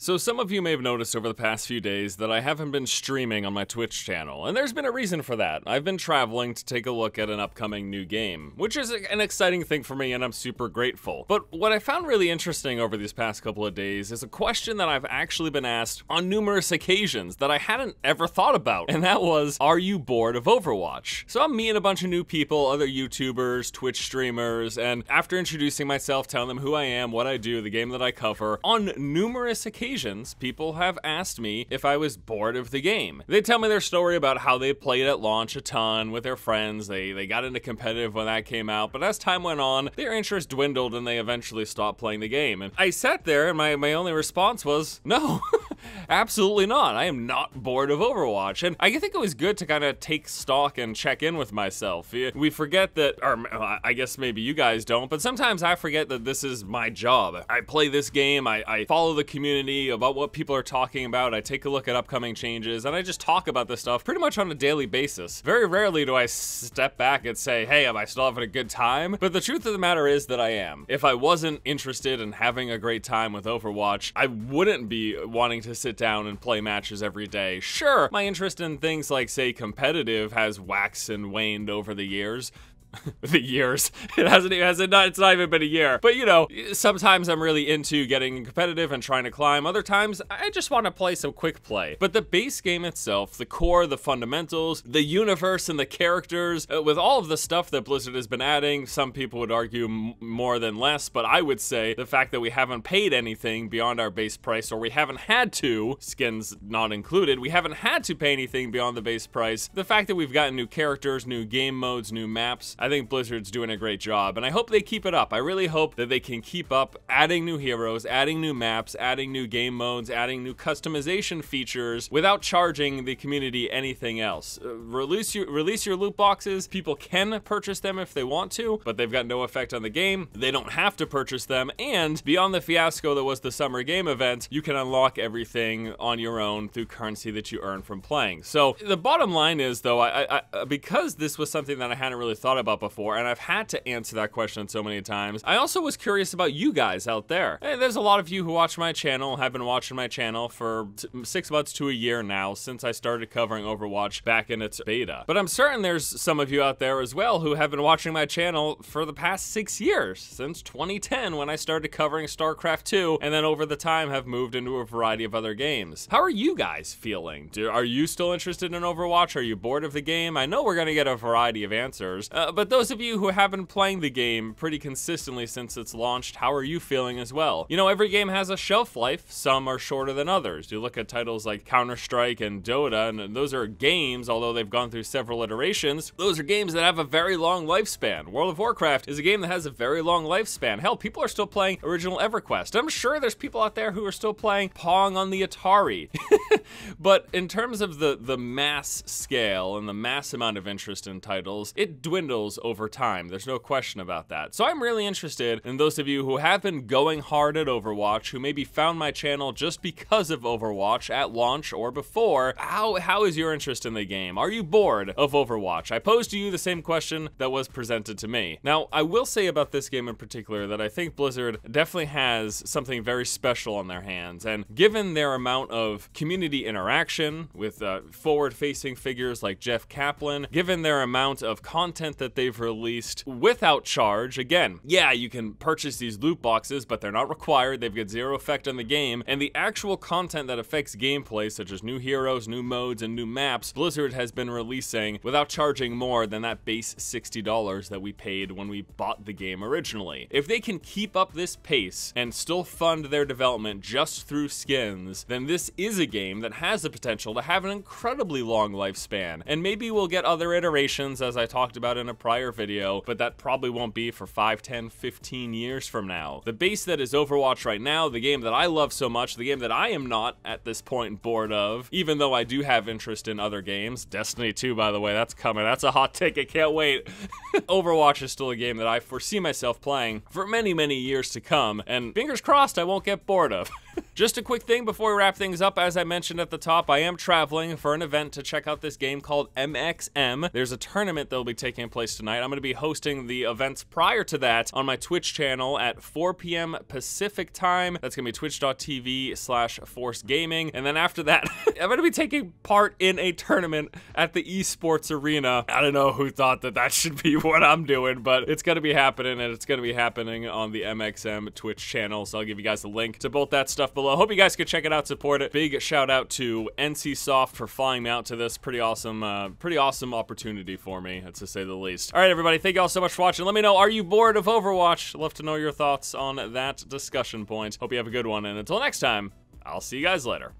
So some of you may have noticed over the past few days that I haven't been streaming on my Twitch channel, and there's been a reason for that. I've been traveling to take a look at an upcoming new game, which is an exciting thing for me and I'm super grateful. But what I found really interesting over these past couple of days is a question that I've actually been asked on numerous occasions that I hadn't ever thought about, and that was, are you bored of Overwatch? So I'm meeting a bunch of new people, other YouTubers, Twitch streamers, and after introducing myself, telling them who I am, what I do, the game that I cover, on numerous occasions, people have asked me if I was bored of the game. They tell me their story about how they played at launch a ton with their friends, they got into competitive when that came out, but as time went on, their interest dwindled and they eventually stopped playing the game. And I sat there and my only response was, no, absolutely not. I am not bored of Overwatch. And I think it was good to kind of take stock and check in with myself. We forget that, or I guess maybe you guys don't, but sometimes I forget that this is my job. I play this game, I follow the community about what people are talking about, I take a look at upcoming changes, and I just talk about this stuff pretty much on a daily basis. Very rarely do I step back and say, hey, am I still having a good time? But the truth of the matter is that I am. If I wasn't interested in having a great time with Overwatch, I wouldn't be wanting to sit down and play matches every day. Sure, my interest in things like, say, competitive has waxed and waned over the years. The years. It's not even been a year. But you know, sometimes I'm really into getting competitive and trying to climb. Other times, I just want to play some quick play. But the base game itself, the core, the fundamentals, the universe and the characters, with all of the stuff that Blizzard has been adding, some people would argue more than less, but I would say the fact that we haven't paid anything beyond our base price, or we haven't had to, skins not included, we haven't had to pay anything beyond the base price. The fact that we've gotten new characters, new game modes, new maps, I think Blizzard's doing a great job, and I hope they keep it up. I really hope that they can keep up adding new heroes, adding new maps, adding new game modes, adding new customization features without charging the community anything else. Release your loot boxes. People can purchase them if they want to, but they've got no effect on the game. They don't have to purchase them, and beyond the fiasco that was the summer game event, you can unlock everything on your own through currency that you earn from playing. So the bottom line is, though, because this was something that I hadn't really thought about before, and I've had to answer that question so many times, I also was curious about you guys out there. Hey, there's a lot of you who watch my channel, have been watching my channel for 6 months to a year now, since I started covering Overwatch back in its beta. But I'm certain there's some of you out there as well who have been watching my channel for the past 6 years, since 2010 when I started covering StarCraft 2, and then over the time have moved into a variety of other games. How are you guys feeling? Are you still interested in Overwatch? Are you bored of the game? I know we're gonna get a variety of answers, but those of you who have been playing the game pretty consistently since it's launched, how are you feeling as well? You know, every game has a shelf life. Some are shorter than others. You look at titles like Counter-Strike and Dota, and those are games, although they've gone through several iterations, those are games that have a very long lifespan. World of Warcraft is a game that has a very long lifespan. Hell, people are still playing original EverQuest. I'm sure there's people out there who are still playing Pong on the Atari. But in terms of the mass scale and the mass amount of interest in titles, it dwindles over time. There's no question about that. So I'm really interested in those of you who have been going hard at Overwatch, who maybe found my channel just because of Overwatch at launch or before. How is your interest in the game? Are you bored of Overwatch? I posed to you the same question that was presented to me. Now, I will say about this game in particular that I think Blizzard definitely has something very special on their hands, and given their amount of community interaction with forward-facing figures like Jeff Kaplan, given their amount of content that they've released without charge, again, yeah, you can purchase these loot boxes, but they're not required, they've got zero effect on the game, and the actual content that affects gameplay, such as new heroes, new modes, and new maps, Blizzard has been releasing without charging more than that base $60 that we paid when we bought the game originally. If they can keep up this pace and still fund their development just through skins, then this is a game that has the potential to have an incredibly long lifespan, and maybe we'll get other iterations, as I talked about in a prior video, but that probably won't be for 5, 10, 15 years from now. The base that is Overwatch right now, the game that I love so much, the game that I am not at this point bored of, even though I do have interest in other games. Destiny 2, by the way, that's coming. That's a hot ticket, can't wait. Overwatch is still a game that I foresee myself playing for many, many years to come, and fingers crossed I won't get bored of. Just a quick thing before we wrap things up, as I mentioned at the top, I am traveling for an event to check out this game called MXM. There's a tournament that will be taking place tonight. I'm going to be hosting the events prior to that on my Twitch channel at 4 p.m. Pacific time. That's going to be twitch.tv/forcegaming. And then after that, I'm going to be taking part in a tournament at the esports arena. I don't know who thought that that should be what I'm doing, but it's going to be happening, and it's going to be happening on the MXM Twitch channel. So I'll give you guys a link to both that stuff below. Hope you guys could check it out, support it. Big shout out to NCSoft for flying me out to this pretty awesome opportunity for me, to say the least. All right, everybody, thank you all so much for watching. Let me know, are you bored of Overwatch? Love to know your thoughts on that discussion point. Hope you have a good one, and until next time, I'll see you guys later.